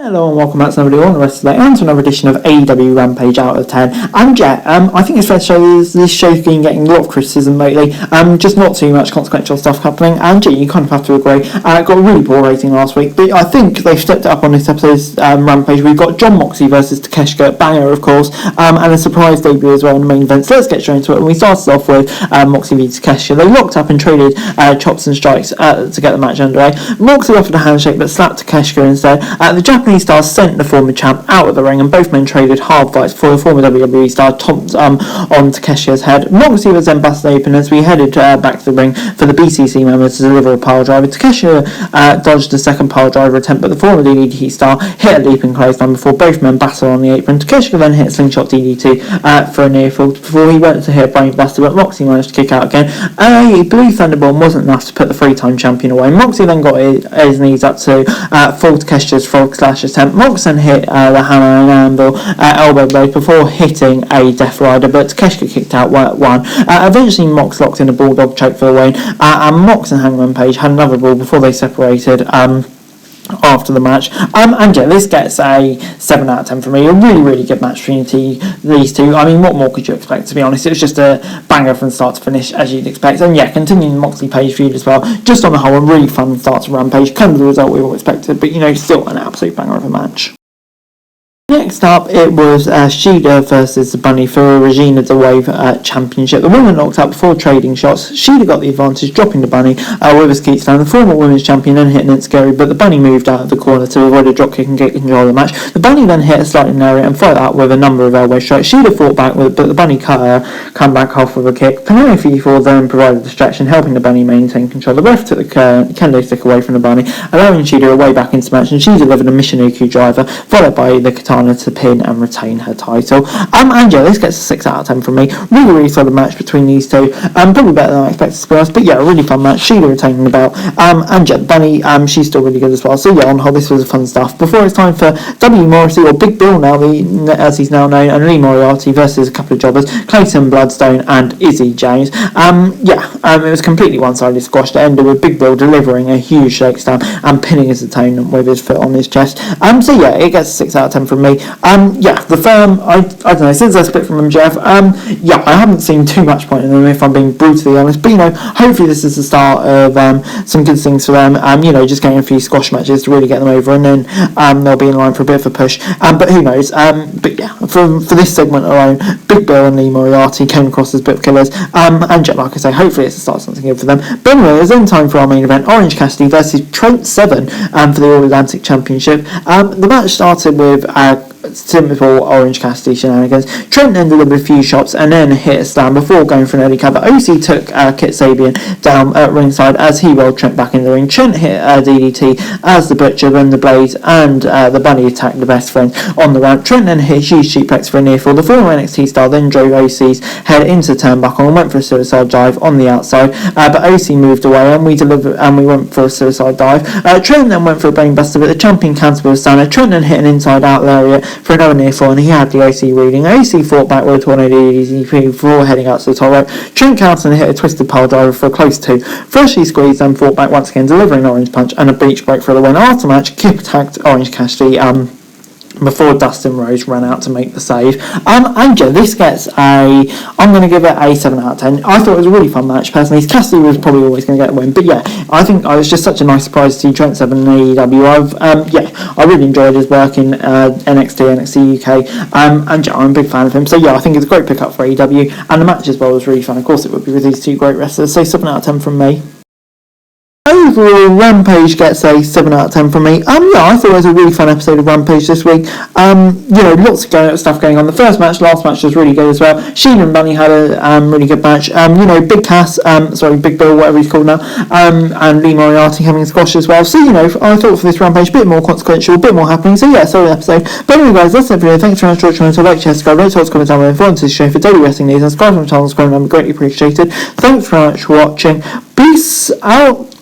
Hello and welcome back to another video on the rest of the day and to another edition of AEW Rampage Out of 10. And yeah, I think it's fair to say this show's been getting a lot of criticism lately, just not too much consequential stuff happening, and yeah, you kind of have to agree. Got a really poor rating last week, but I think they've stepped it up on this episode's Rampage. We've got John Moxley versus Takeshita, banger of course, and a surprise debut as well in the main event. So let's get straight into it. And we started off with Moxley v Takeshita. They locked up and traded chops and strikes to get the match underway. Moxley offered a handshake but slapped Takeshita instead. The Japanese star sent the former champ out of the ring, and both men traded hard fights before the former WWE star topped on Takeshita's head. Moxley was then busted open as we headed back to the ring for the BCC members to deliver a pile driver. Takeshita dodged a second pile driver attempt, but the former DDT star hit a leaping clothesline before both men battled on the apron. Takeshita then hit a slingshot DDT for a near fall before he went to hit a brain buster, but Moxley managed to kick out again. A blue thunderbomb wasn't enough to put the three-time champion away. Moxley then got his knees up to full Takeshita's frog slash attempt. Mox then hit the hammer and anvil elbow blade before hitting a death rider, but Takeshita kicked out one. Eventually Mox locked in a bulldog choke for the win, and Mox and Hangman Page had another brawl before they separated after the match. And yeah, this gets a 7 out of 10 for me. A really good match between these two. I mean, what more could you expect, to be honest? It was just a banger from start to finish, as you'd expect. And yeah, continuing the Moxley Page feud as well. Just on the whole, a really fun start to Rampage. Kind of the result we all expected, but you know, still an absolute banger of a match. Next up, it was Shida versus the Bunny for a Regina DeWave championship. The women knocked out before trading shots. Shida got the advantage, dropping the Bunny with a skeet slam. The former women's champion then hit an scary, but the Bunny moved out of the corner to avoid a dropkick and get control of the match. The Bunny then hit a slightly narrow and followed out with a number of elbow strikes. Shida fought back with it, but the Bunny cut her come back off with a kick. Penelope then provided distraction, helping the Bunny maintain control. The ref took the kendo stick away from the Bunny, allowing Shida a way back into the match, and she delivered a Michinoku driver, followed by the katana to pin and retain her title. And yeah, this gets a 6 out of 10 from me. Really solid match between these two. Probably better than I expected, to be honest, but yeah, a really fun match. Shida retaining the belt. And yeah, Bunny, she's still really good as well. So yeah, on the whole, this was fun stuff. Before it's time for W. Morrissey, or Big Bill now, as he's now known, and Lee Moriarty versus a couple of jobbers, Clayton Bloodstone and Izzy James. It was completely one-sided squash that ended with Big Bill delivering a huge shake slam and pinning his opponent with his foot on his chest. So yeah, it gets a 6 out of 10 from me. Yeah, the firm, I don't know, since I split from MJF, yeah, I haven't seen too much point in them, if I'm being brutally honest, but you know, hopefully this is the start of some good things for them, you know, just getting a few squash matches to really get them over, and then they'll be in line for a bit of a push, but who knows, but yeah, for this segment alone, Big Bill and Lee Moriarty came across as bit of killers, and yeah, like I say, hopefully it's the start of something good for them. But anyway, it's then time for our main event, Orange Cassidy versus Trent Seven for the All-Atlantic Championship. The match started with typical Orange Cassidy shenanigans. Trent then delivered a few shots and then hit a slam before going for an early cover. OC took Kit Sabian down at ringside as he rolled Trent back in the ring. Trent hit DDT as the Butcher, then the Blaze and the Bunny attacked the best friend on the ramp. Trent then hit a huge suplex for a near fall. The former NXT star then drove OC's head into the turnbuckle and went for a suicide dive on the outside, but OC moved away and we went for a suicide dive. Trent then went for a brainbuster, but the champion countered with a stunner. Trent then hit an inside out lariat for another near fall, and he had the OC reading. OC fought back with a tornado DDT before heading out to the top rope. Trent Carlton hit a twisted pile driver for a close to. Freshly squeezed, and fought back once again, delivering an orange punch and a beach break for the win. After match, Kip attacked Orange Cassidy before Dustin Rhodes ran out to make the save. And yeah, this gets I'm going to give it a 7 out of 10. I thought it was a really fun match, personally. Cassidy was probably always going to get the win, but yeah, I think it was just such a nice surprise to see Trent Seven in AEW. Yeah, I really enjoyed his work in NXT UK, and yeah, I'm a big fan of him, so yeah, I think it's a great pickup for AEW, and the match as well was really fun. Of course it would be with these two great wrestlers, so 7 out of 10 from me. Overall, Rampage gets a 7 out of 10 from me. Yeah, I thought it was a really fun episode of Rampage this week. You know, lots of stuff going on. The last match was really good as well. Sheen and Bunny had a really good match. You know, Big Bill, whatever he's called now, and Lee Moriarty having a squash as well. So, you know, I thought for this Rampage, a bit more consequential, a bit more happening. So, yeah, solid episode. But anyway, guys, that's it for today. Thanks very much for watching. So, like, share, subscribe, rate, comment down below, follow to the show for daily wrestling news, and subscribe to my channel, that'd be greatly appreciated. Thanks very much for watching. Peace out.